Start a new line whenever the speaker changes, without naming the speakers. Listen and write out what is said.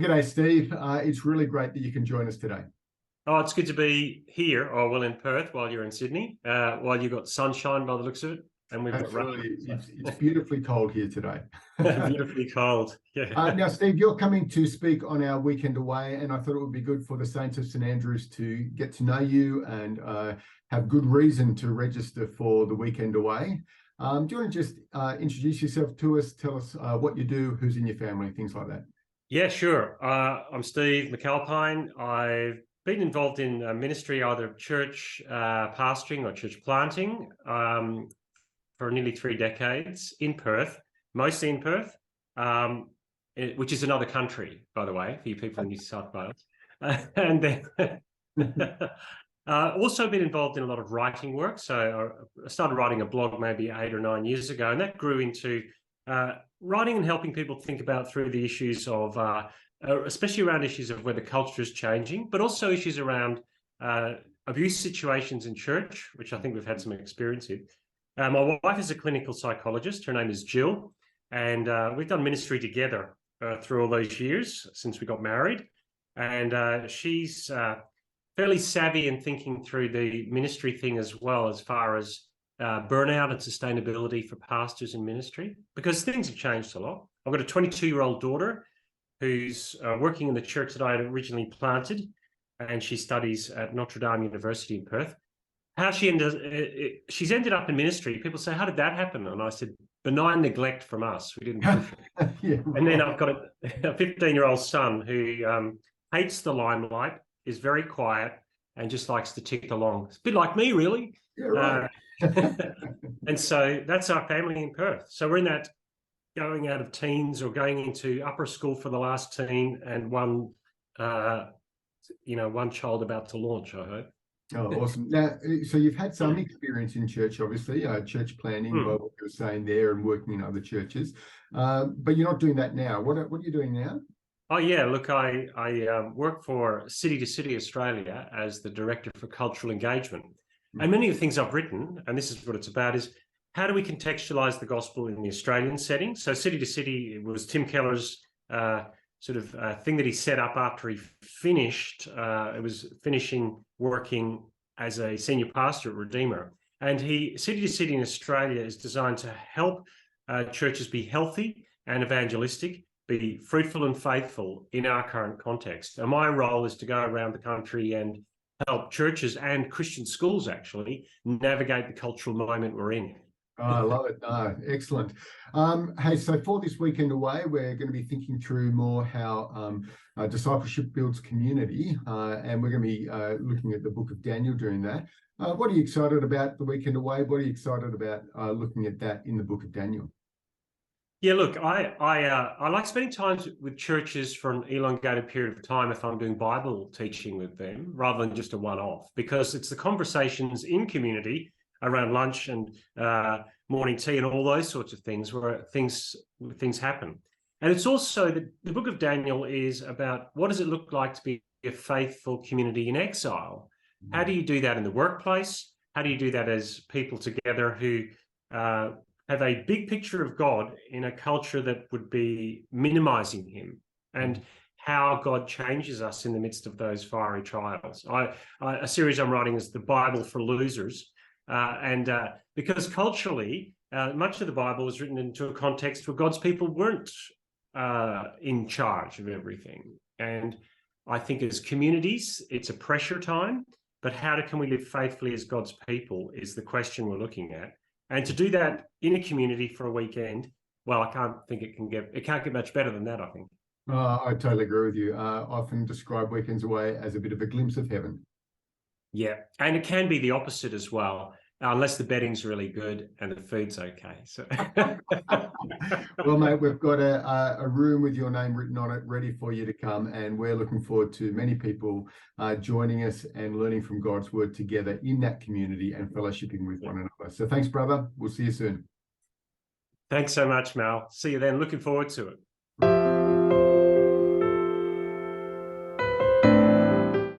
g'day, Steve. It's really great that you can join us today.
Oh, it's good to be here, in Perth while you're in Sydney, while you've got sunshine by the looks of it. And we've
Absolutely. It's beautifully cold here today.
Beautifully cold. Yeah.
Now, Steve, you're coming to speak on our weekend away, and I thought it would be good for the Saints of St Andrews to get to know you and have good reason to register for the weekend away. Do you want to just introduce yourself to us, tell us what you do, who's in your family, things like that?
Yeah, sure. I'm Steve McApline. I've been involved in ministry, either church pastoring or church planting for nearly 3 decades in Perth, mostly in Perth, which is another country, by the way, for you people in New South Wales. And then also been involved in a lot of writing work. So I started writing a blog maybe 8 or 9 years ago, and that grew into writing and helping people think about through the issues of, especially around issues of where the culture is changing, but also issues around abuse situations in church, which I think we've had some experience in. My wife is a clinical psychologist. Her name is Jill, and we've done ministry together through all those years since we got married. And she's fairly savvy in thinking through the ministry thing as well, as far as burnout and sustainability for pastors in ministry, because things have changed a lot. I've got a 22-year-old daughter who's working in the church that I had originally planted, and she studies at Notre Dame University in Perth. How she's ended up in ministry. People say, how did that happen? And I said, benign neglect from us. We didn't push it.
Yeah,
and then I've got a 15-year-old son who hates the limelight, is very quiet, and just likes to tick along. It's a bit like me, really.
Yeah, right.
And so that's our family in Perth. So we're in that going out of teens or going into upper school for the last teen, and one child about to launch, I hope.
Oh, awesome. Now, so you've had some experience in church, obviously, church planning, by what you were saying there, and working in other churches. But you're not doing that now. What are you doing now?
Oh, yeah. Look, I work for City to City Australia as the Director for Cultural Engagement. And many of the things I've written, and this is what it's about, is how do we contextualise the gospel in the Australian setting? So City to City was Tim Keller's thing that he set up after he finished. It was finishing working as a senior pastor at Redeemer. And City to City in Australia is designed to help churches be healthy and evangelistic, be fruitful and faithful in our current context. And my role is to go around the country and help churches and Christian schools actually navigate the cultural moment we're in.
Oh, I love it. Excellent. Hey, so for this weekend away, we're going to be thinking through more how discipleship builds community, and we're going to be looking at the book of Daniel doing that. What are you excited about the weekend away? What are you excited about looking at that in the book of Daniel?
Yeah, look, I like spending time with churches for an elongated period of time if I'm doing Bible teaching with them, rather than just a one-off, because it's the conversations in community around lunch and morning tea and all those sorts of things where things happen. And it's also the book of Daniel is about what does it look like to be a faithful community in exile? How do you do that in the workplace? How do you do that as people together who have a big picture of God in a culture that would be minimizing him, and how God changes us in the midst of those fiery trials? A series I'm writing is The Bible for Losers. Because culturally, much of the Bible was written into a context where God's people weren't in charge of everything. And I think as communities, it's a pressure time, but how can we live faithfully as God's people is the question we're looking at. And to do that in a community for a weekend, well, I can't think it can't get much better than that, I think.
I totally agree with you. I often describe weekends away as a bit of a glimpse of heaven.
Yeah, and it can be the opposite as well, unless the betting's really good and the food's okay. So,
well, mate, we've got a room with your name written on it, ready for you to come, and we're looking forward to many people joining us and learning from God's word together in that community and fellowshipping with one another. So, thanks, brother. We'll see you soon.
Thanks so much, Mal. See you then. Looking forward to it.